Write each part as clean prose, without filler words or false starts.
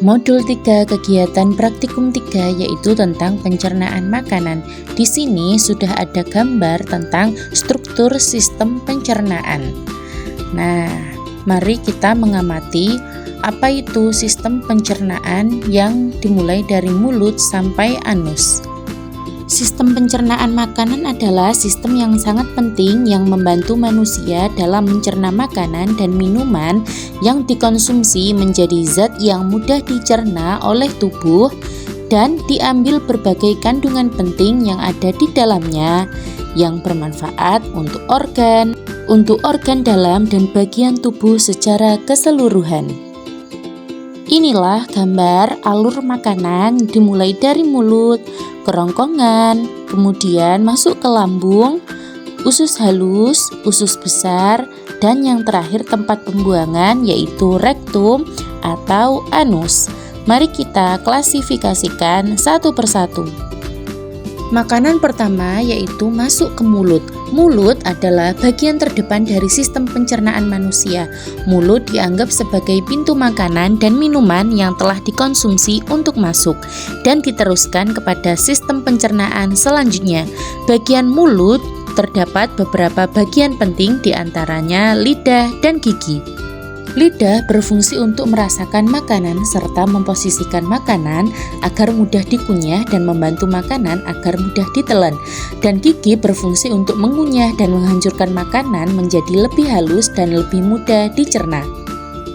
Modul 3 kegiatan praktikum 3 yaitu tentang pencernaan makanan. Di sini sudah ada gambar tentang struktur sistem pencernaan. Nah, mari kita mengamati apa itu sistem pencernaan yang dimulai dari mulut sampai anus. Sistem pencernaan makanan adalah sistem yang sangat penting yang membantu manusia dalam mencerna makanan dan minuman yang dikonsumsi menjadi zat yang mudah dicerna oleh tubuh dan diambil berbagai kandungan penting yang ada di dalamnya yang bermanfaat untuk organ dalam dan bagian tubuh secara keseluruhan. Inilah gambar alur makanan dimulai dari mulut, kerongkongan, kemudian masuk ke lambung, usus halus, usus besar, dan yang terakhir tempat pembuangan yaitu rektum atau anus. Mari kita klasifikasikan satu persatu. Makanan pertama yaitu masuk ke mulut. Mulut adalah bagian terdepan dari sistem pencernaan manusia. Mulut dianggap sebagai pintu makanan dan minuman yang telah dikonsumsi untuk masuk dan diteruskan kepada sistem pencernaan selanjutnya. Bagian mulut terdapat beberapa bagian penting, diantaranya lidah dan gigi. Lidah berfungsi untuk merasakan makanan serta memposisikan makanan agar mudah dikunyah dan membantu makanan agar mudah ditelan. Dan gigi berfungsi untuk mengunyah dan menghancurkan makanan menjadi lebih halus dan lebih mudah dicerna.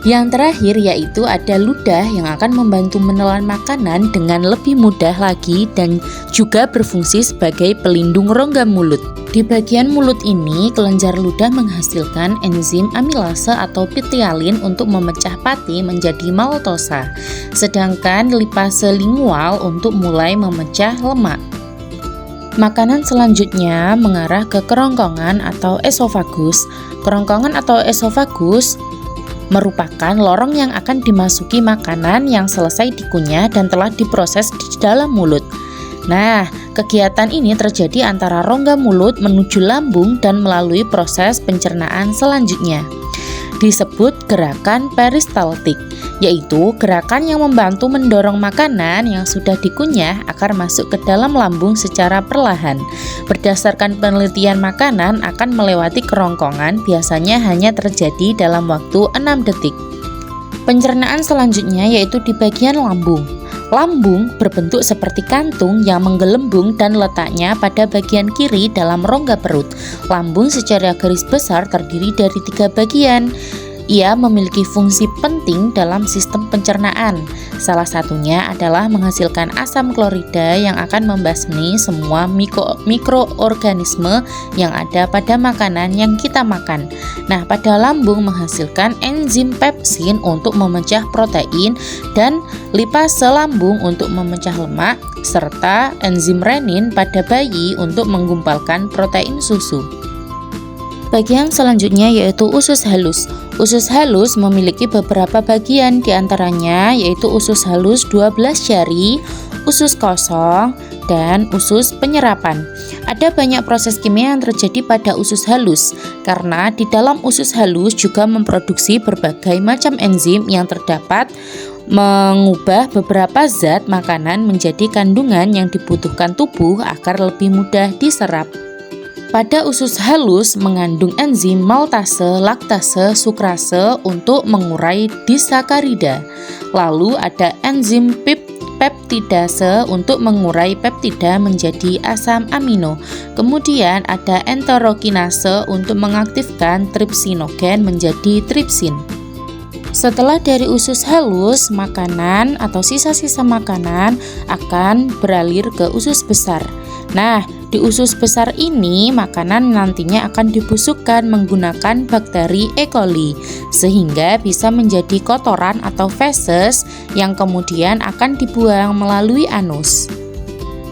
Yang terakhir yaitu ada ludah yang akan membantu menelan makanan dengan lebih mudah lagi dan juga berfungsi sebagai pelindung rongga mulut. Di bagian mulut ini, kelenjar ludah menghasilkan enzim amilase atau pitialin untuk memecah pati menjadi maltosa, sedangkan lipase lingual untuk mulai memecah lemak. Makanan selanjutnya mengarah ke kerongkongan atau esofagus. Kerongkongan atau esofagus merupakan lorong yang akan dimasuki makanan yang selesai dikunyah dan telah diproses di dalam mulut. Nah, kegiatan ini terjadi antara rongga mulut menuju lambung dan melalui proses pencernaan selanjutnya. Disebut gerakan peristaltik, yaitu gerakan yang membantu mendorong makanan yang sudah dikunyah agar masuk ke dalam lambung secara perlahan. Berdasarkan penelitian, makanan akan melewati kerongkongan biasanya hanya terjadi dalam waktu 6 detik. Pencernaan selanjutnya yaitu di bagian lambung. Lambung berbentuk seperti kantung yang menggelembung dan letaknya pada bagian kiri dalam rongga perut. Lambung secara garis besar terdiri dari 3 bagian. Ia memiliki fungsi penting dalam sistem pencernaan. Salah satunya adalah menghasilkan asam klorida yang akan membasmi semua mikroorganisme yang ada pada makanan yang kita makan. Nah, pada lambung menghasilkan enzim pepsin untuk memecah protein dan lipase lambung untuk memecah lemak, serta enzim renin pada bayi untuk menggumpalkan protein susu. Bagian selanjutnya yaitu usus halus. Usus halus memiliki beberapa bagian, diantaranya yaitu usus halus 12 jari, usus kosong, dan usus penyerapan. Ada banyak proses kimia yang terjadi pada usus halus, karena di dalam usus halus juga memproduksi berbagai macam enzim yang terdapat mengubah beberapa zat makanan menjadi kandungan yang dibutuhkan tubuh agar lebih mudah diserap. Pada usus halus mengandung enzim maltase, laktase, sukrase untuk mengurai disakarida. Lalu ada enzim peptidase untuk mengurai peptida menjadi asam amino. Kemudian ada enterokinase untuk mengaktifkan tripsinogen menjadi tripsin. Setelah dari usus halus, makanan atau sisa-sisa makanan akan beralir ke usus besar. Nah, di usus besar ini makanan nantinya akan dibusukkan menggunakan bakteri E. coli sehingga bisa menjadi kotoran atau feses yang kemudian akan dibuang melalui anus.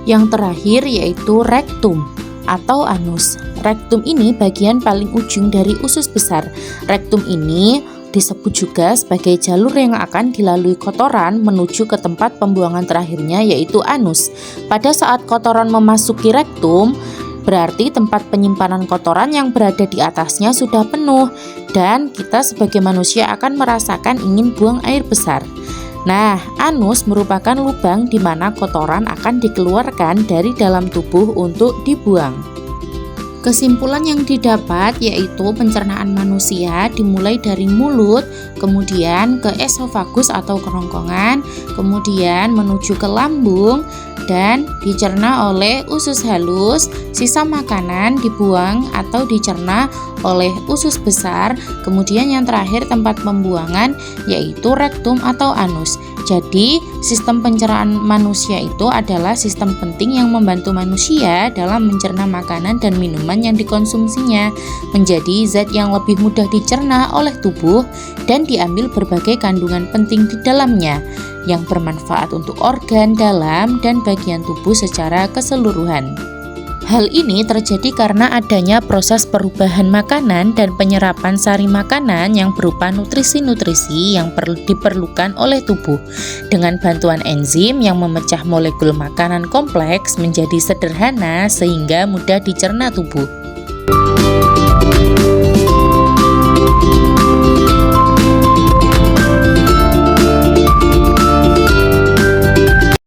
Yang terakhir yaitu rektum atau anus. Rektum ini bagian paling ujung dari usus besar. Rektum ini disebut juga sebagai jalur yang akan dilalui kotoran menuju ke tempat pembuangan terakhirnya yaitu anus. Pada saat kotoran memasuki rektum, berarti tempat penyimpanan kotoran yang berada di atasnya sudah penuh dan kita sebagai manusia akan merasakan ingin buang air besar. Nah, anus merupakan lubang di mana kotoran akan dikeluarkan dari dalam tubuh untuk dibuang. Kesimpulan yang didapat yaitu pencernaan manusia dimulai dari mulut, kemudian ke esofagus atau kerongkongan, kemudian menuju ke lambung dan dicerna oleh usus halus. Sisa makanan dibuang atau dicerna oleh usus besar. Kemudian yang terakhir tempat pembuangan yaitu rektum atau anus. Jadi, sistem pencernaan manusia itu adalah sistem penting yang membantu manusia dalam mencerna makanan dan minuman yang dikonsumsinya menjadi zat yang lebih mudah dicerna oleh tubuh dan diambil berbagai kandungan penting di dalamnya yang bermanfaat untuk organ dalam dan bagian tubuh secara keseluruhan. Hal ini terjadi karena adanya proses perubahan makanan dan penyerapan sari makanan yang berupa nutrisi-nutrisi yang diperlukan oleh tubuh dengan bantuan enzim yang memecah molekul makanan kompleks menjadi sederhana sehingga mudah dicerna tubuh.